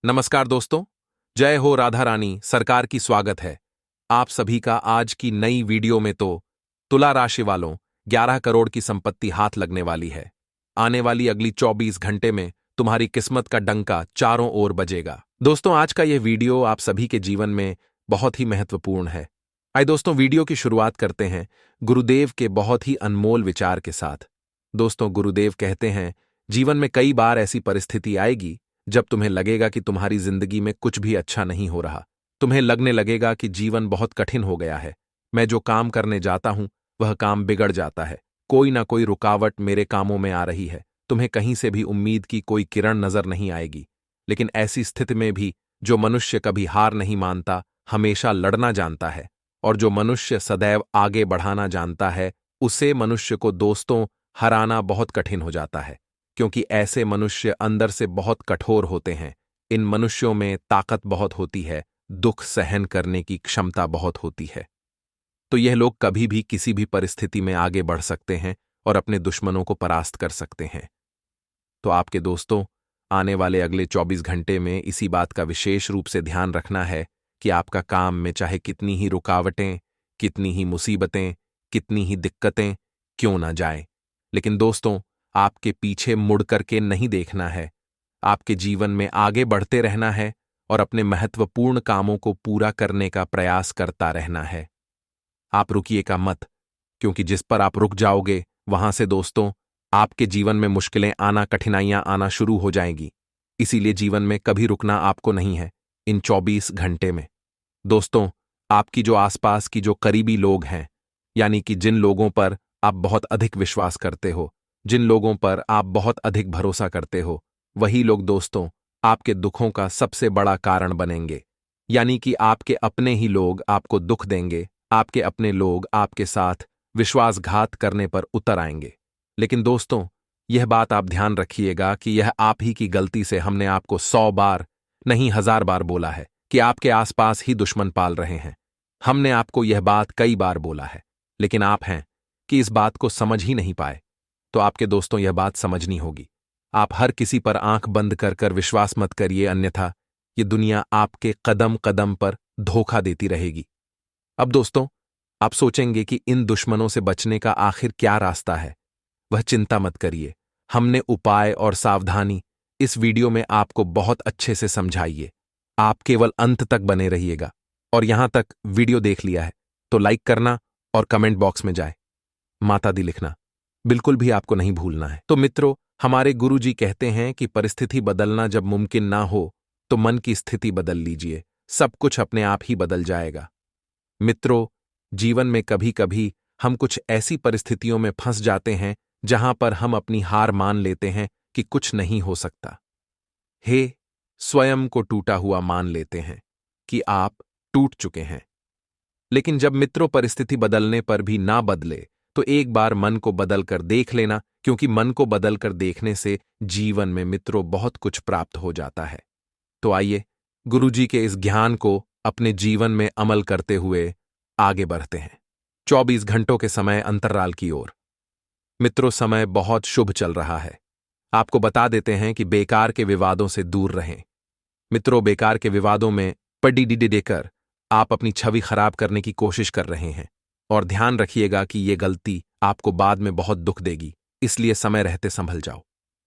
नमस्कार दोस्तों। जय हो राधा रानी सरकार की स्वागत है आप सभी का आज की नई वीडियो में। तो तुला राशि वालों 11 करोड़ की संपत्ति हाथ लगने वाली है। आने वाली अगली 24 घंटे में तुम्हारी किस्मत का डंका चारों ओर बजेगा। दोस्तों, आज का यह वीडियो आप सभी के जीवन में बहुत ही महत्वपूर्ण है। आइए दोस्तों, वीडियो की शुरुआत करते हैं गुरुदेव के बहुत ही अनमोल विचार के साथ। दोस्तों, गुरुदेव कहते हैं, जीवन में कई बार ऐसी परिस्थिति आएगी जब तुम्हें लगेगा कि तुम्हारी जिंदगी में कुछ भी अच्छा नहीं हो रहा। तुम्हें लगने लगेगा कि जीवन बहुत कठिन हो गया है। मैं जो काम करने जाता हूं वह काम बिगड़ जाता है। कोई ना कोई रुकावट मेरे कामों में आ रही है। तुम्हें कहीं से भी उम्मीद की कोई किरण नजर नहीं आएगी। लेकिन ऐसी स्थिति में भी जो मनुष्य कभी हार नहीं मानता, हमेशा लड़ना जानता है, और जो मनुष्य सदैव आगे बढ़ाना जानता है, उसे मनुष्य को दोस्तों हराना बहुत कठिन हो जाता है, क्योंकि ऐसे मनुष्य अंदर से बहुत कठोर होते हैं। इन मनुष्यों में ताकत बहुत होती है, दुख सहन करने की क्षमता बहुत होती है। तो यह लोग कभी भी किसी भी परिस्थिति में आगे बढ़ सकते हैं और अपने दुश्मनों को परास्त कर सकते हैं। तो आपके दोस्तों, आने वाले अगले 24 घंटे में इसी बात का विशेष रूप से ध्यान रखना है कि आपका काम में चाहे कितनी ही रुकावटें, कितनी ही मुसीबतें, कितनी ही दिक्कतें क्यों ना जाएं, लेकिन दोस्तों, आपके पीछे मुड़ करके नहीं देखना है। आपके जीवन में आगे बढ़ते रहना है और अपने महत्वपूर्ण कामों को पूरा करने का प्रयास करता रहना है। आप रुकिएगा मत, क्योंकि जिस पर आप रुक जाओगे वहां से दोस्तों आपके जीवन में मुश्किलें आना, कठिनाइयां आना शुरू हो जाएंगी। इसीलिए जीवन में कभी रुकना आपको नहीं है। इन 24 घंटे में दोस्तों, आपकी जो आसपास की जो करीबी लोग हैं, यानी कि जिन लोगों पर आप बहुत अधिक विश्वास करते हो, जिन लोगों पर आप बहुत अधिक भरोसा करते हो, वही लोग दोस्तों आपके दुखों का सबसे बड़ा कारण बनेंगे। यानी कि आपके अपने ही लोग आपको दुख देंगे, आपके अपने लोग आपके साथ विश्वासघात करने पर उतर आएंगे। लेकिन दोस्तों, यह बात आप ध्यान रखिएगा कि यह आप ही की गलती से हमने आपको 100 बार नहीं 1000 बार बोला है कि आपके आसपास ही दुश्मन पाल रहे हैं। हमने आपको यह बात कई बार बोला है, लेकिन आप हैं कि इस बात को समझ ही नहीं पाए। तो आपके दोस्तों, यह बात समझनी होगी। आप हर किसी पर आंख बंद कर कर विश्वास मत करिए, अन्यथा ये दुनिया आपके कदम कदम पर धोखा देती रहेगी। अब दोस्तों, आप सोचेंगे कि इन दुश्मनों से बचने का आखिर क्या रास्ता है। वह चिंता मत करिए, हमने उपाय और सावधानी इस वीडियो में आपको बहुत अच्छे से समझाइए। आप केवल अंत तक बने रहिएगा। और यहां तक वीडियो देख लिया है तो लाइक करना और कमेंट बॉक्स में जाए माता दी लिखना बिल्कुल भी आपको नहीं भूलना है। तो मित्रों, हमारे गुरुजी कहते हैं कि परिस्थिति बदलना जब मुमकिन ना हो तो मन की स्थिति बदल लीजिए, सब कुछ अपने आप ही बदल जाएगा। मित्रों, जीवन में कभी कभी हम कुछ ऐसी परिस्थितियों में फंस जाते हैं जहां पर हम अपनी हार मान लेते हैं कि कुछ नहीं हो सकता। स्वयं को टूटा हुआ मान लेते हैं कि आप टूट चुके हैं। लेकिन जब मित्रों परिस्थिति बदलने पर भी ना बदले तो एक बार मन को बदल कर देख लेना, क्योंकि मन को बदल कर देखने से जीवन में मित्रों बहुत कुछ प्राप्त हो जाता है। तो आइए गुरुजी के इस ज्ञान को अपने जीवन में अमल करते हुए आगे बढ़ते हैं 24 घंटों के समय अंतराल की ओर। मित्रों, समय बहुत शुभ चल रहा है। आपको बता देते हैं कि बेकार के विवादों से दूर रहें। मित्रों, बेकार के विवादों में पड़ी देकर आप अपनी छवि खराब करने की कोशिश कर रहे हैं, और ध्यान रखिएगा कि यह गलती आपको बाद में बहुत दुख देगी, इसलिए समय रहते संभल जाओ।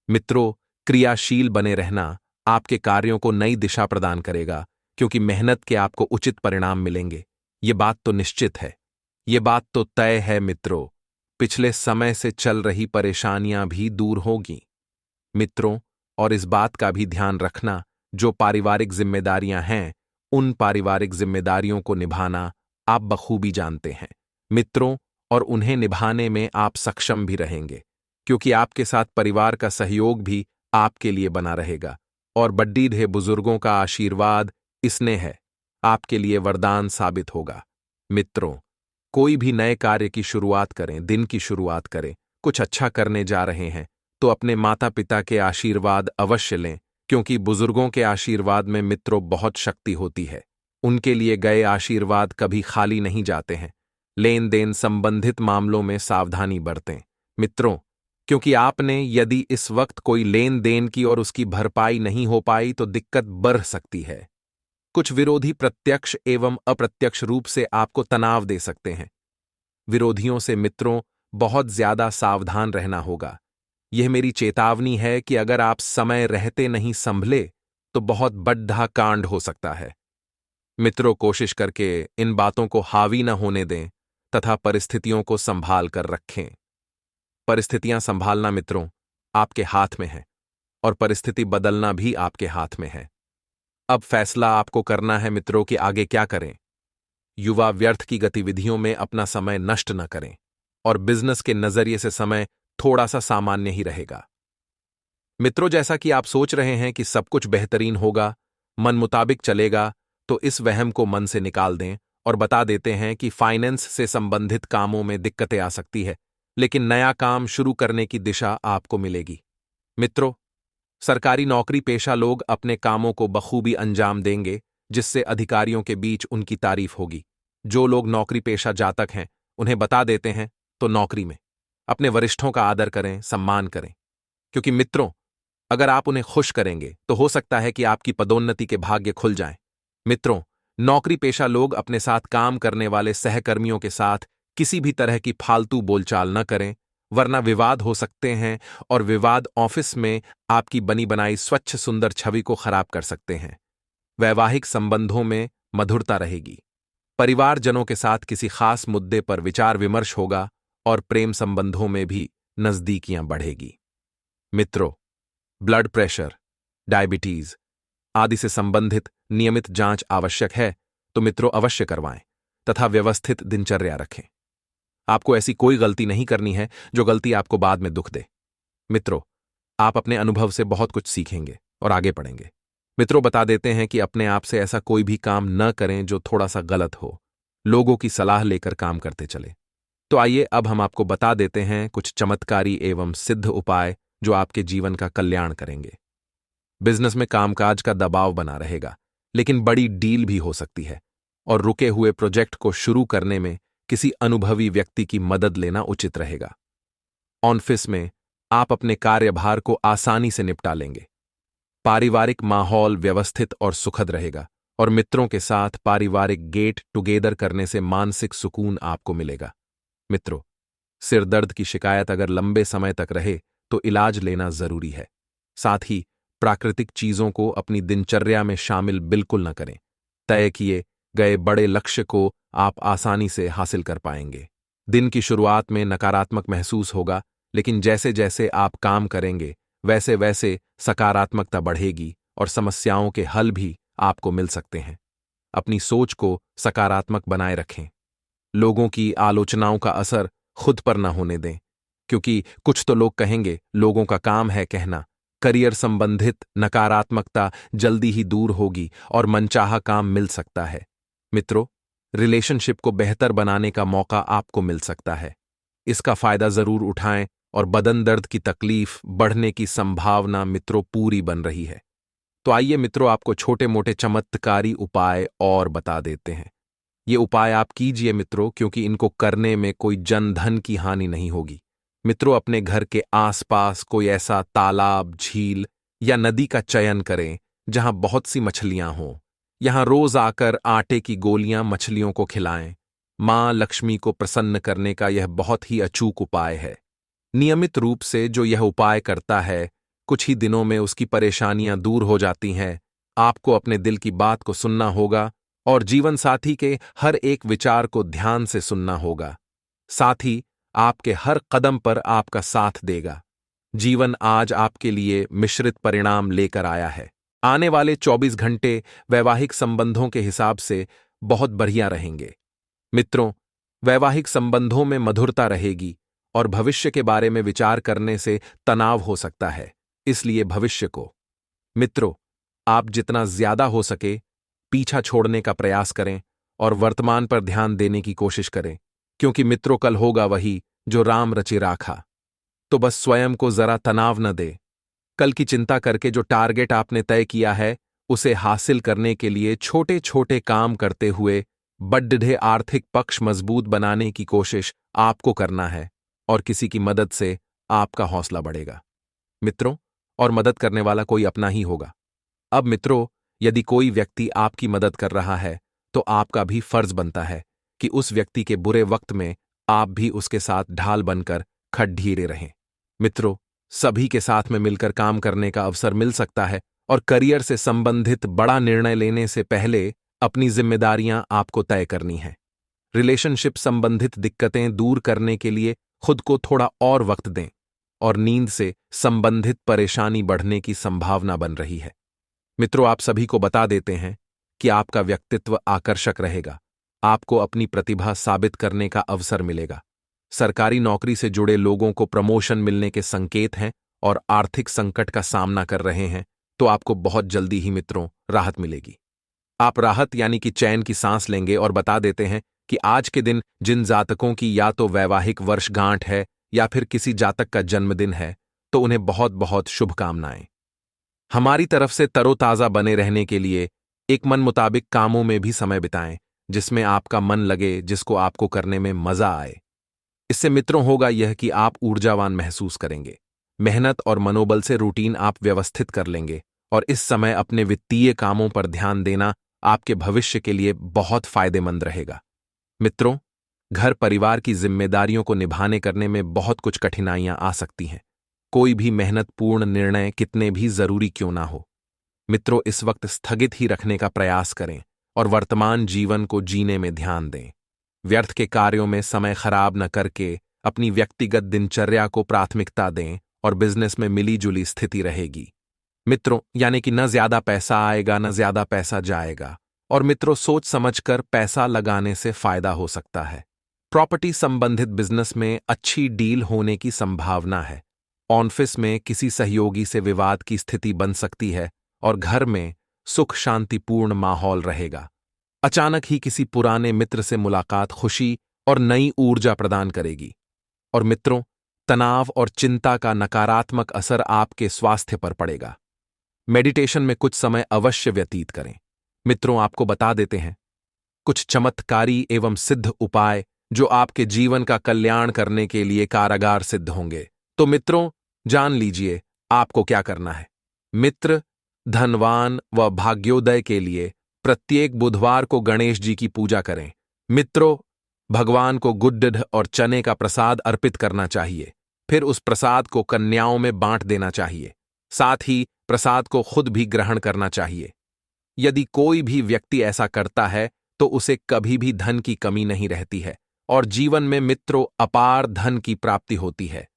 मित्रों, क्रियाशील बने रहना आपके कार्यों को नई दिशा प्रदान करेगा, क्योंकि मेहनत के आपको उचित परिणाम मिलेंगे। ये बात तो निश्चित है, ये बात तो तय है। मित्रों, पिछले समय से चल रही परेशानियां भी दूर होगी। मित्रों, और इस बात का भी ध्यान रखना, जो पारिवारिक जिम्मेदारियां हैं, उन पारिवारिक जिम्मेदारियों को निभाना आप बखूबी जानते हैं मित्रों, और उन्हें निभाने में आप सक्षम भी रहेंगे, क्योंकि आपके साथ परिवार का सहयोग भी आपके लिए बना रहेगा। और बड्डीधे बुजुर्गों का आशीर्वाद इसने है आपके लिए वरदान साबित होगा। मित्रों, कोई भी नए कार्य की शुरुआत करें, दिन की शुरुआत करें, कुछ अच्छा करने जा रहे हैं तो अपने माता पिता के आशीर्वाद अवश्य लें, क्योंकि बुजुर्गों के आशीर्वाद में मित्रों बहुत शक्ति होती है। उनके लिए गए आशीर्वाद कभी खाली नहीं जाते हैं। लेन देन संबंधित मामलों में सावधानी बरतें। मित्रों, क्योंकि आपने यदि इस वक्त कोई लेन देन की और उसकी भरपाई नहीं हो पाई तो दिक्कत बढ़ सकती है। कुछ विरोधी प्रत्यक्ष एवं अप्रत्यक्ष रूप से आपको तनाव दे सकते हैं। विरोधियों से मित्रों बहुत ज्यादा सावधान रहना होगा। यह मेरी चेतावनी है कि अगर आप समय रहते नहीं संभले तो बहुत बड्ढा कांड हो सकता है। मित्रों, कोशिश करके इन बातों को हावी न होने दें तथा परिस्थितियों को संभाल कर रखें। परिस्थितियां संभालना मित्रों आपके हाथ में है और परिस्थिति बदलना भी आपके हाथ में है। अब फैसला आपको करना है मित्रों कि आगे क्या करें। युवा व्यर्थ की गतिविधियों में अपना समय नष्ट न करें और बिजनेस के नजरिए से समय थोड़ा सा सामान्य ही रहेगा। मित्रों, जैसा कि आप सोच रहे हैं कि सब कुछ बेहतरीन होगा, मन मुताबिक चलेगा, तो इस वहम को मन से निकाल दें और बता देते हैं कि फाइनेंस से संबंधित कामों में दिक्कतें आ सकती है, लेकिन नया काम शुरू करने की दिशा आपको मिलेगी। मित्रों, सरकारी नौकरी पेशा लोग अपने कामों को बखूबी अंजाम देंगे, जिससे अधिकारियों के बीच उनकी तारीफ होगी। जो लोग नौकरी पेशा जातक हैं उन्हें बता देते हैं तो नौकरी में अपने वरिष्ठों का आदर करें, सम्मान करें, क्योंकि मित्रों अगर आप उन्हें खुश करेंगे तो हो सकता है कि आपकी पदोन्नति के भाग्य खुल जाएं। मित्रों, नौकरी पेशा लोग अपने साथ काम करने वाले सहकर्मियों के साथ किसी भी तरह की फालतू बोलचाल न करें, वरना विवाद हो सकते हैं और विवाद ऑफिस में आपकी बनी बनाई स्वच्छ सुंदर छवि को खराब कर सकते हैं। वैवाहिक संबंधों में मधुरता रहेगी। परिवारजनों के साथ किसी खास मुद्दे पर विचार विमर्श होगा और प्रेम संबंधों में भी नजदीकियां बढ़ेगी। मित्रों, ब्लड प्रेशर, डायबिटीज आदि से संबंधित नियमित जांच आवश्यक है तो मित्रों अवश्य करवाएं तथा व्यवस्थित दिनचर्या रखें। आपको ऐसी कोई गलती नहीं करनी है जो गलती आपको बाद में दुख दे। मित्रों, आप अपने अनुभव से बहुत कुछ सीखेंगे और आगे बढ़ेंगे। मित्रों, बता देते हैं कि अपने आप से ऐसा कोई भी काम न करें जो थोड़ा सा गलत हो। लोगों की सलाह लेकर काम करते चले। तो आइए अब हम आपको बता देते हैं कुछ चमत्कारी एवं सिद्ध उपाय जो आपके जीवन का कल्याण करेंगे। बिजनेस में कामकाज का दबाव बना रहेगा, लेकिन बड़ी डील भी हो सकती है और रुके हुए प्रोजेक्ट को शुरू करने में किसी अनुभवी व्यक्ति की मदद लेना उचित रहेगा। ऑफिस में आप अपने कार्यभार को आसानी से निपटा लेंगे। पारिवारिक माहौल व्यवस्थित और सुखद रहेगा और मित्रों के साथ पारिवारिक गेट टुगेदर करने से मानसिक सुकून आपको मिलेगा। मित्रों, सिरदर्द की शिकायत अगर लंबे समय तक रहे तो इलाज लेना जरूरी है। साथ ही प्राकृतिक चीजों को अपनी दिनचर्या में शामिल बिल्कुल न करें। तय किए गए बड़े लक्ष्य को आप आसानी से हासिल कर पाएंगे। दिन की शुरुआत में नकारात्मक महसूस होगा, लेकिन जैसे जैसे आप काम करेंगे वैसे वैसे सकारात्मकता बढ़ेगी और समस्याओं के हल भी आपको मिल सकते हैं। अपनी सोच को सकारात्मक बनाए रखें। लोगों की आलोचनाओं का असर खुद पर न होने दें, क्योंकि कुछ तो लोग कहेंगे, लोगों का काम है कहना। करियर संबंधित नकारात्मकता जल्दी ही दूर होगी और मनचाहा काम मिल सकता है। मित्रों, रिलेशनशिप को बेहतर बनाने का मौका आपको मिल सकता है। इसका फायदा जरूर उठाएं और बदन दर्द की तकलीफ बढ़ने की संभावना मित्रों पूरी बन रही है। तो आइए मित्रों आपको छोटे मोटे चमत्कारी उपाय और बता देते हैं। ये उपाय आप कीजिए मित्रों, क्योंकि इनको करने में कोई जन धन की हानि नहीं होगी। मित्रों, अपने घर के आसपास कोई ऐसा तालाब, झील या नदी का चयन करें जहां बहुत सी मछलियां हों। यहां रोज आकर आटे की गोलियां मछलियों को खिलाएं। मां लक्ष्मी को प्रसन्न करने का यह बहुत ही अचूक उपाय है। नियमित रूप से जो यह उपाय करता है, कुछ ही दिनों में उसकी परेशानियां दूर हो जाती हैं। आपको अपने दिल की बात को सुनना होगा और जीवन साथी के हर एक विचार को ध्यान से सुनना होगा। साथ ही आपके हर कदम पर आपका साथ देगा। जीवन आज आपके लिए मिश्रित परिणाम लेकर आया है। आने वाले 24 घंटे वैवाहिक संबंधों के हिसाब से बहुत बढ़िया रहेंगे। मित्रों, वैवाहिक संबंधों में मधुरता रहेगी और भविष्य के बारे में विचार करने से तनाव हो सकता है, इसलिए भविष्य को मित्रों आप जितना ज्यादा हो सके पीछा छोड़ने का प्रयास करें और वर्तमान पर ध्यान देने की कोशिश करें, क्योंकि मित्रों कल होगा वही जो राम रचि राखा। तो बस स्वयं को जरा तनाव न दे। कल की चिंता करके जो टारगेट आपने तय किया है उसे हासिल करने के लिए छोटे छोटे काम करते हुए बड्ढे आर्थिक पक्ष मजबूत बनाने की कोशिश आपको करना है और किसी की मदद से आपका हौसला बढ़ेगा। मित्रों, और मदद करने वाला कोई अपना ही होगा। अब मित्रों, यदि कोई व्यक्ति आपकी मदद कर रहा है तो आपका भी फर्ज बनता है कि उस व्यक्ति के बुरे वक्त में आप भी उसके साथ ढाल बनकर खड़ीरे रहें। मित्रों, सभी के साथ में मिलकर काम करने का अवसर मिल सकता है और करियर से संबंधित बड़ा निर्णय लेने से पहले अपनी जिम्मेदारियां आपको तय करनी है। रिलेशनशिप संबंधित दिक्कतें दूर करने के लिए खुद को थोड़ा और वक्त दें और नींद से संबंधित परेशानी बढ़ने की संभावना बन रही है। मित्रों, आप सभी को बता देते हैं कि आपका व्यक्तित्व आकर्षक रहेगा। आपको अपनी प्रतिभा साबित करने का अवसर मिलेगा। सरकारी नौकरी से जुड़े लोगों को प्रमोशन मिलने के संकेत हैं और आर्थिक संकट का सामना कर रहे हैं तो आपको बहुत जल्दी ही मित्रों राहत मिलेगी। आप राहत यानी कि चैन की सांस लेंगे और बता देते हैं कि आज के दिन जिन जातकों की या तो वैवाहिक वर्षगांठ है या फिर किसी जातक का जन्मदिन है तो उन्हें बहुत बहुत शुभकामनाएं। हमारी तरफ से तरोताजा बने रहने के लिए एक मन मुताबिक कामों में भी समय बिताएं जिसमें आपका मन लगे, जिसको आपको करने में मजा आए। इससे मित्रों होगा यह कि आप ऊर्जावान महसूस करेंगे। मेहनत और मनोबल से रूटीन आप व्यवस्थित कर लेंगे और इस समय अपने वित्तीय कामों पर ध्यान देना आपके भविष्य के लिए बहुत फायदेमंद रहेगा। मित्रों, घर परिवार की जिम्मेदारियों को निभाने करने में बहुत कुछ कठिनाइयां आ सकती हैं। कोई भी मेहनतपूर्ण निर्णय कितने भी जरूरी क्यों ना हो, मित्रों इस वक्त स्थगित ही रखने का प्रयास करें और वर्तमान जीवन को जीने में ध्यान दें। व्यर्थ के कार्यों में समय खराब न करके अपनी व्यक्तिगत दिनचर्या को प्राथमिकता दें और बिजनेस में मिली जुली स्थिति रहेगी। मित्रों, यानी कि न ज्यादा पैसा आएगा न ज्यादा पैसा जाएगा और मित्रों सोच समझकर पैसा लगाने से फायदा हो सकता है। प्रॉपर्टी संबंधित बिजनेस में अच्छी डील होने की संभावना है। ऑफिस में किसी सहयोगी से विवाद की स्थिति बन सकती है और घर में सुख शांतिपूर्ण माहौल रहेगा। अचानक ही किसी पुराने मित्र से मुलाकात खुशी और नई ऊर्जा प्रदान करेगी। और मित्रों, तनाव और चिंता का नकारात्मक असर आपके स्वास्थ्य पर पड़ेगा। मेडिटेशन में कुछ समय अवश्य व्यतीत करें। मित्रों, आपको बता देते हैं कुछ चमत्कारी एवं सिद्ध उपाय जो आपके जीवन का कल्याण करने के लिए कारगर सिद्ध होंगे। तो मित्रों, जान लीजिए आपको क्या करना है। मित्र, धनवान व भाग्योदय के लिए प्रत्येक बुधवार को गणेश जी की पूजा करें। मित्रों, भगवान को गुड़ और चने का प्रसाद अर्पित करना चाहिए। फिर उस प्रसाद को कन्याओं में बांट देना चाहिए। साथ ही प्रसाद को खुद भी ग्रहण करना चाहिए। यदि कोई भी व्यक्ति ऐसा करता है तो उसे कभी भी धन की कमी नहीं रहती है और जीवन में मित्रों अपार धन की प्राप्ति होती है।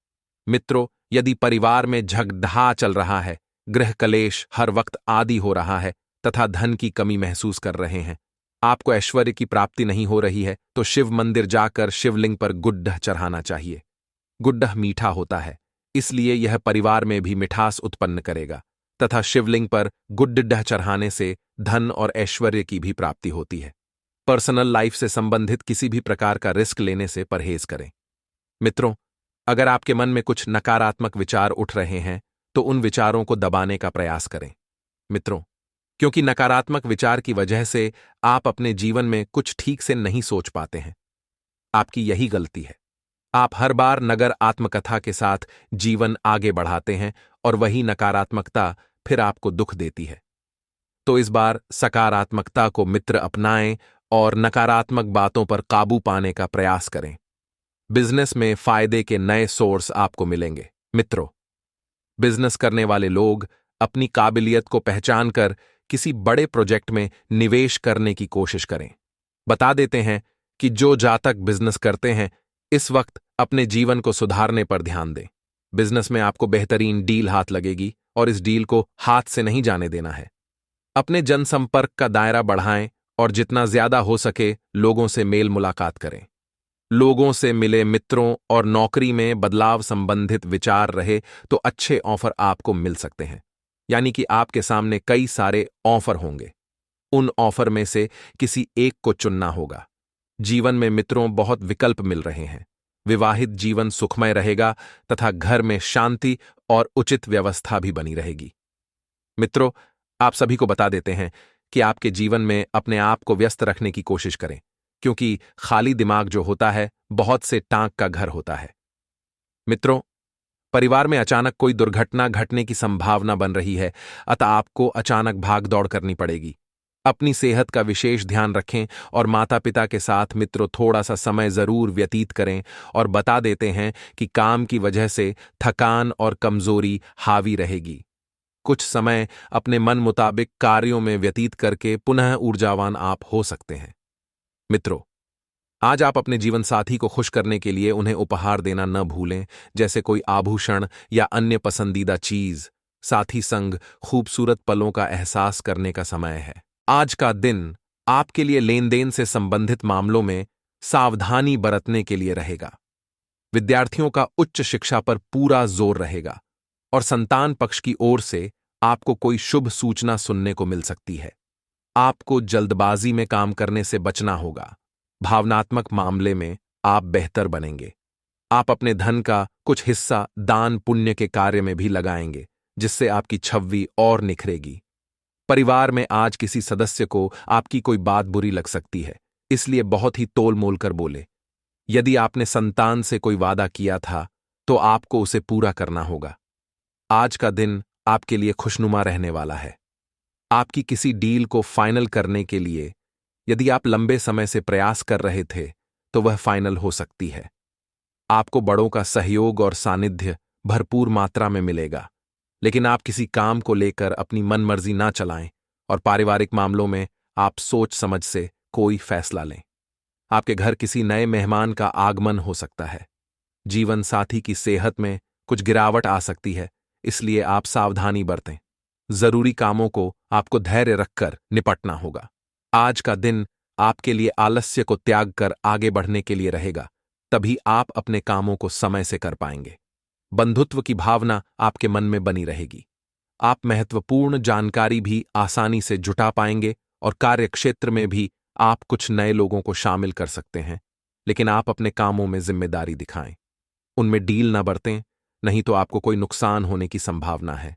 मित्रों, यदि परिवार में झगड़ा चल रहा है, गृह कलेश हर वक्त आदि हो रहा है तथा धन की कमी महसूस कर रहे हैं, आपको ऐश्वर्य की प्राप्ति नहीं हो रही है तो शिव मंदिर जाकर शिवलिंग पर गुड्ढ चढ़ाना चाहिए। गुड्ढ मीठा होता है, इसलिए यह परिवार में भी मिठास उत्पन्न करेगा तथा शिवलिंग पर गुड्ढ चढ़ाने से धन और ऐश्वर्य की भी प्राप्ति होती है। पर्सनल लाइफ से संबंधित किसी भी प्रकार का रिस्क लेने से परहेज करें। मित्रों, अगर आपके मन में कुछ नकारात्मक विचार उठ रहे हैं तो उन विचारों को दबाने का प्रयास करें। मित्रों, क्योंकि नकारात्मक विचार की वजह से आप अपने जीवन में कुछ ठीक से नहीं सोच पाते हैं। आपकी यही गलती है। आप हर बार नगर आत्मकथा के साथ जीवन आगे बढ़ाते हैं और वही नकारात्मकता फिर आपको दुख देती है। तो इस बार सकारात्मकता को मित्र अपनाएं और नकारात्मक बातों पर काबू पाने का प्रयास करें। बिजनेस में फायदे के नए सोर्स आपको मिलेंगे। मित्रों, बिजनेस करने वाले लोग अपनी काबिलियत को पहचान कर किसी बड़े प्रोजेक्ट में निवेश करने की कोशिश करें। बता देते हैं कि जो जातक बिजनेस करते हैं इस वक्त अपने जीवन को सुधारने पर ध्यान दें। बिजनेस में आपको बेहतरीन डील हाथ लगेगी और इस डील को हाथ से नहीं जाने देना है। अपने जनसंपर्क का दायरा बढ़ाएं और जितना ज्यादा हो सके लोगों से मेल मुलाकात करें। लोगों से मिले मित्रों और नौकरी में बदलाव संबंधित विचार रहे तो अच्छे ऑफर आपको मिल सकते हैं, यानी कि आपके सामने कई सारे ऑफर होंगे। उन ऑफर में से किसी एक को चुनना होगा। जीवन में मित्रों बहुत विकल्प मिल रहे हैं। विवाहित जीवन सुखमय रहेगा तथा घर में शांति और उचित व्यवस्था भी बनी रहेगी। मित्रों, आप सभी को बता देते हैं कि आपके जीवन में अपने आप को व्यस्त रखने की कोशिश करें, क्योंकि खाली दिमाग जो होता है बहुत से टांक का घर होता है। मित्रों, परिवार में अचानक कोई दुर्घटना घटने की संभावना बन रही है, अतः आपको अचानक भाग दौड़ करनी पड़ेगी। अपनी सेहत का विशेष ध्यान रखें और माता पिता के साथ मित्रों थोड़ा सा समय जरूर व्यतीत करें और बता देते हैं कि काम की वजह से थकान और कमजोरी हावी रहेगी। कुछ समय अपने मन मुताबिक कार्यों में व्यतीत करके पुनः ऊर्जावान आप हो सकते हैं। मित्रों, आज आप अपने जीवन साथी को खुश करने के लिए उन्हें उपहार देना न भूलें, जैसे कोई आभूषण या अन्य पसंदीदा चीज। साथी संग खूबसूरत पलों का एहसास करने का समय है। आज का दिन आपके लिए लेन देन से संबंधित मामलों में सावधानी बरतने के लिए रहेगा। विद्यार्थियों का उच्च शिक्षा पर पूरा जोर रहेगा और संतान पक्ष की ओर से आपको कोई शुभ सूचना सुनने को मिल सकती है। आपको जल्दबाजी में काम करने से बचना होगा। भावनात्मक मामले में आप बेहतर बनेंगे। आप अपने धन का कुछ हिस्सा दान पुण्य के कार्य में भी लगाएंगे, जिससे आपकी छवि और निखरेगी। परिवार में आज किसी सदस्य को आपकी कोई बात बुरी लग सकती है, इसलिए बहुत ही तोल मोल कर बोले। यदि आपने संतान से कोई वादा किया था तो आपको उसे पूरा करना होगा। आज का दिन आपके लिए खुशनुमा रहने वाला है। आपकी किसी डील को फाइनल करने के लिए यदि आप लंबे समय से प्रयास कर रहे थे तो वह फाइनल हो सकती है। आपको बड़ों का सहयोग और सानिध्य भरपूर मात्रा में मिलेगा, लेकिन आप किसी काम को लेकर अपनी मनमर्जी ना चलाएं और पारिवारिक मामलों में आप सोच समझ से कोई फैसला लें। आपके घर किसी नए मेहमान का आगमन हो सकता है। जीवन साथी की सेहत में कुछ गिरावट आ सकती है, इसलिए आप सावधानी बरतें। जरूरी कामों को आपको धैर्य रखकर निपटना होगा। आज का दिन आपके लिए आलस्य को त्याग कर आगे बढ़ने के लिए रहेगा, तभी आप अपने कामों को समय से कर पाएंगे। बंधुत्व की भावना आपके मन में बनी रहेगी। आप महत्वपूर्ण जानकारी भी आसानी से जुटा पाएंगे और कार्यक्षेत्र में भी आप कुछ नए लोगों को शामिल कर सकते हैं, लेकिन आप अपने कामों में जिम्मेदारी दिखाएं। उनमें डील न बरतें, नहीं तो आपको कोई नुकसान होने की संभावना है।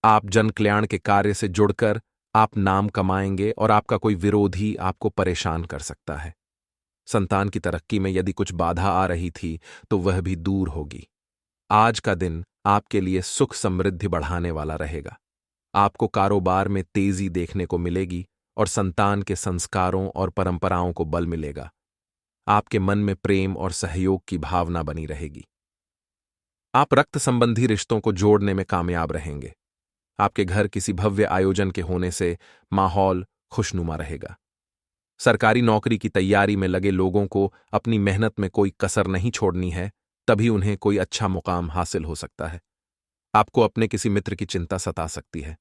आप जन कल्याण के कार्य से जुड़कर आप नाम कमाएंगे और आपका कोई विरोधी आपको परेशान कर सकता है। संतान की तरक्की में यदि कुछ बाधा आ रही थी तो वह भी दूर होगी। आज का दिन आपके लिए सुख समृद्धि बढ़ाने वाला रहेगा। आपको कारोबार में तेजी देखने को मिलेगी और संतान के संस्कारों और परंपराओं को बल मिलेगा। आपके मन में प्रेम और सहयोग की भावना बनी रहेगी। आप रक्त संबंधी रिश्तों को जोड़ने में कामयाब रहेंगे। आपके घर किसी भव्य आयोजन के होने से माहौल खुशनुमा रहेगा। सरकारी नौकरी की तैयारी में लगे लोगों को अपनी मेहनत में कोई कसर नहीं छोड़नी है, तभी उन्हें कोई अच्छा मुकाम हासिल हो सकता है। आपको अपने किसी मित्र की चिंता सता सकती है।